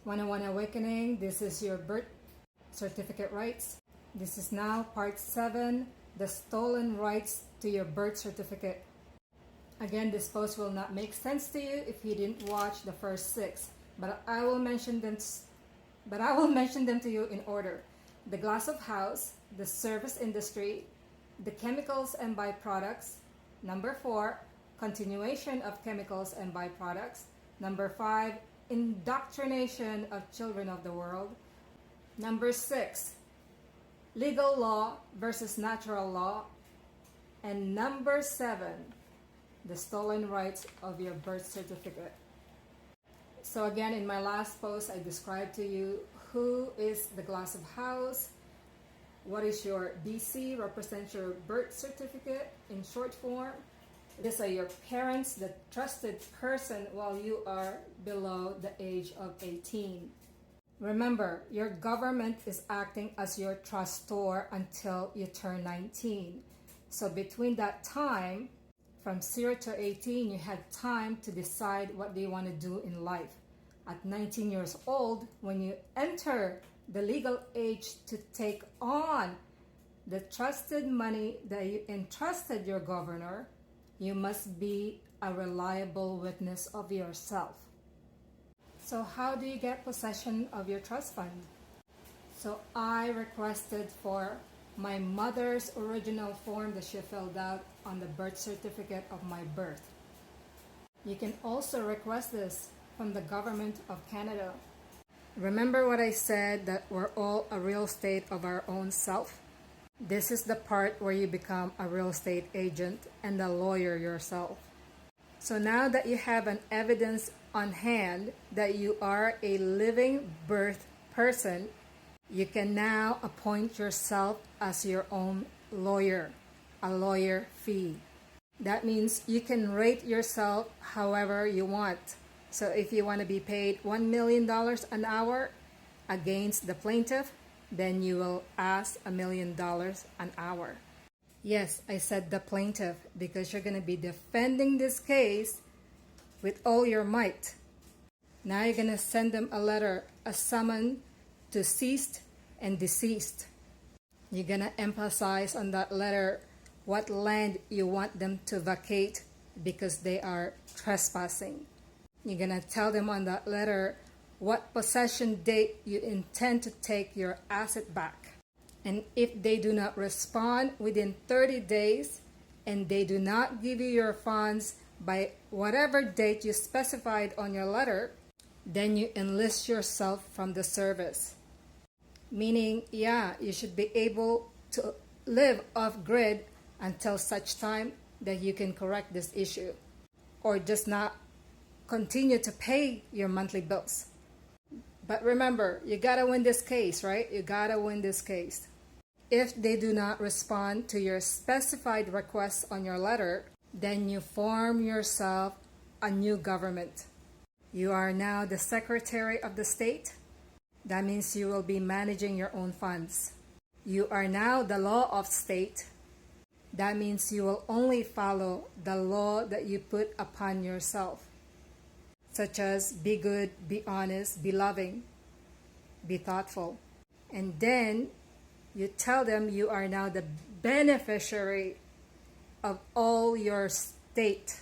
101 Awakening, this is your birth certificate rights. This is now part 7, the stolen rights to your birth certificate. Again, this post will not make sense to you if you didn't watch the first 6, but I will mention them to you in order. The glass of house, the service industry, the chemicals and byproducts. Number 4, continuation of chemicals and byproducts. Number 5, indoctrination of children of the world. Number 6, legal law versus natural law. And number 7, the stolen rights of your birth certificate. So again, in my last post, I described to you who is the glass of house, what is your BC, represents your birth certificate in short form. These are your parents, the trusted person while you are below the age of 18. Remember, your government is acting as your trustor until you turn 19. So between that time, from 0 to 18, you have time to decide what do you want to do in life. At 19 years old, when you enter the legal age to take on the trusted money that you entrusted your governor, you must be a reliable witness of yourself. So how do you get possession of your trust fund? So I requested for my mother's original form that she filled out on the birth certificate of my birth. You can also request this from the government of Canada. Remember what I said, that we're all a real estate of our own self? This is the part where you become a real estate agent and a lawyer yourself. So now that you have an evidence on hand that you are a living birth person, you can now appoint yourself as your own lawyer, a lawyer fee. That means you can rate yourself however you want. So if you want to be paid $1 million an hour against the plaintiff, then you will ask $1 million an hour. Yes, I said the plaintiff because you're going to be defending this case with all your might. Now you're going to send them a letter, a summons to ceased and deceased. You're going to emphasize on that letter what land you want them to vacate because they are trespassing. You're going to tell them on that letter what possession date you intend to take your asset back. And if they do not respond within 30 days and they do not give you your funds by whatever date you specified on your letter, then you enlist yourself from the service. Meaning, you should be able to live off-grid until such time that you can correct this issue, or just not continue to pay your monthly bills. But remember, you gotta win this case, right? You gotta win this case. If they do not respond to your specified requests on your letter, then you form yourself a new government. You are now the Secretary of the State. That means you will be managing your own funds. You are now the law of state. That means you will only follow the law that you put upon yourself, such as be good, be honest, be loving, be thoughtful. And then you tell them you are now the beneficiary of all your state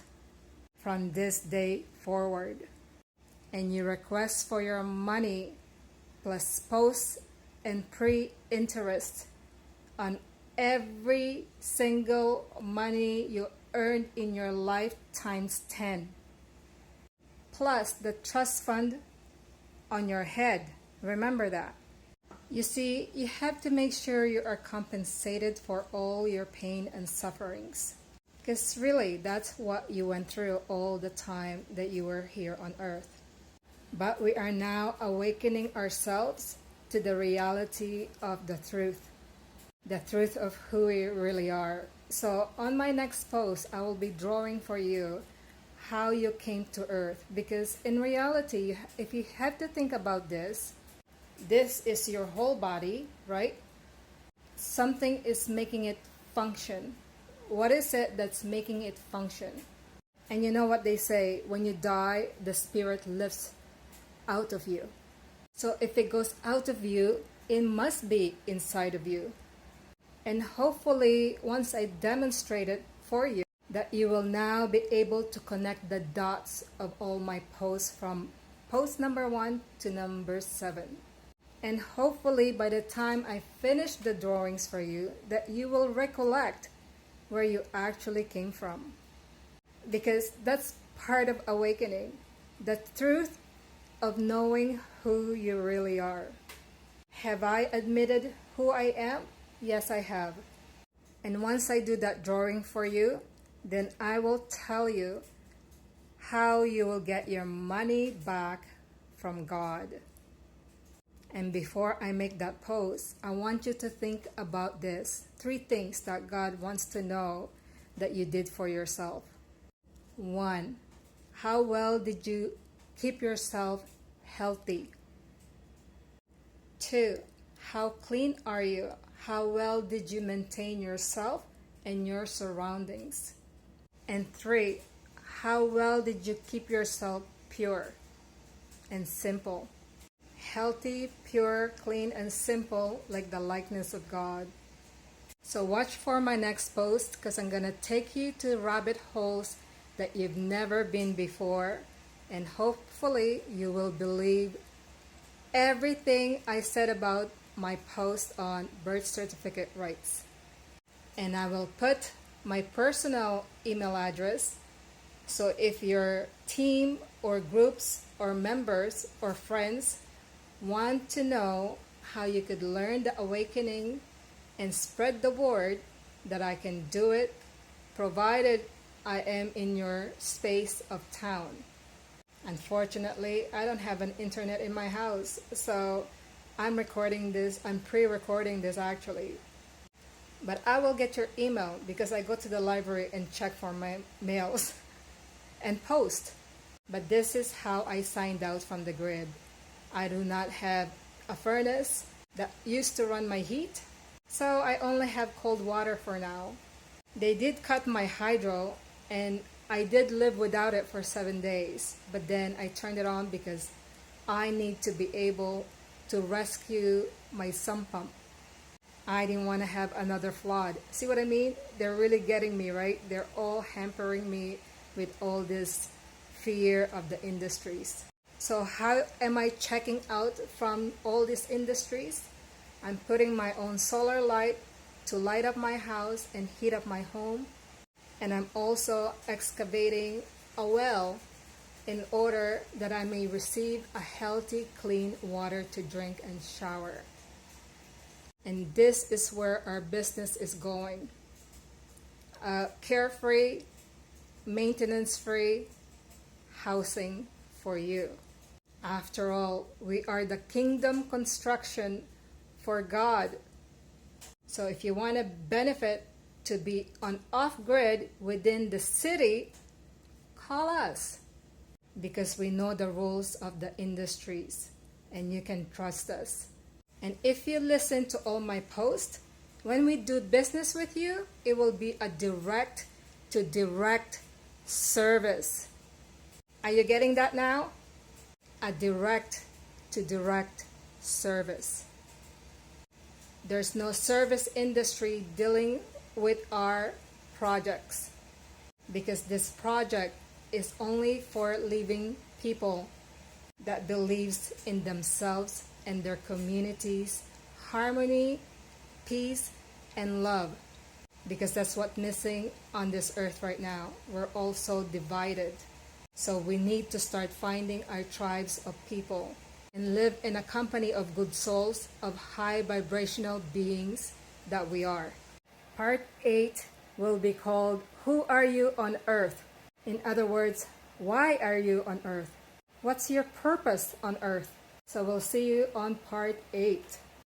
from this day forward. And you request for your money plus post and pre-interest on every single money you earned in your life times 10. Plus the trust fund on your head. Remember that. You see, you have to make sure you are compensated for all your pain and sufferings. Because really, that's what you went through all the time that you were here on earth. But we are now awakening ourselves to the reality of the truth of who we really are. So on my next post, I will be drawing for you how you came to earth. Because in reality, if you have to think about this is your whole body, right? Something is making it function. What is it that's making it function? And you know what they say, when you die, the spirit lifts out of you. So if it goes out of you, it must be inside of you. And hopefully, once I demonstrate it for you, that you will now be able to connect the dots of all my posts from post number 1 to number 7. And hopefully, by the time I finish the drawings for you, that you will recollect where you actually came from. Because that's part of awakening, the truth of knowing who you really are. Have I admitted who I am? Yes, I have. And once I do that drawing for you, then I will tell you how you will get your money back from God. And before I make that post, I want you to think about this. 3 things that God wants to know that you did for yourself. 1, how well did you keep yourself healthy? 2, how clean are you? How well did you maintain yourself and your surroundings? And 3, how well did you keep yourself pure and simple? Healthy, pure, clean, and simple, like the likeness of God. So watch for my next post, because I'm going to take you to rabbit holes that you've never been before, and hopefully you will believe everything I said about my post on birth certificate rights. And I will put my personal email address, so if your team or groups or members or friends want to know how you could learn the awakening and spread the word, that I can do it, provided I am in your space of town. Unfortunately, I don't have an internet in my house, so I'm pre-recording this actually. But I will get your email, because I go to the library and check for my mails and post. But this is how I signed out from the grid. I do not have a furnace that used to run my heat, so I only have cold water for now. They did cut my hydro, and I did live without it for 7 days, but then I turned it on because I need to be able to rescue my sump pump. I didn't want to have another flood. See what I mean? They're really getting me, right? They're all hampering me with all this fear of the industries. So how am I checking out from all these industries? I'm putting my own solar light to light up my house and heat up my home. And I'm also excavating a well in order that I may receive a healthy, clean water to drink and shower. And this is where our business is going. Carefree, maintenance-free housing for you. After all, we are the kingdom construction for God. So if you want to benefit to be on off-grid within the city, call us, because we know the rules of the industries and you can trust us. And if you listen to all my posts, when we do business with you, it will be a direct to direct service. Are you getting that now? A direct to direct service. There's no service industry dealing with our projects, because this project is only for living people that believes in themselves and their communities, harmony, peace, and love, because that's what's missing on this earth right now. We're all so divided. So we need to start finding our tribes of people and live in a company of good souls, of high vibrational beings that we are. Part 8 will be called, Who Are You on Earth? In other words, why are you on Earth? What's your purpose on Earth? So we'll see you on part 8.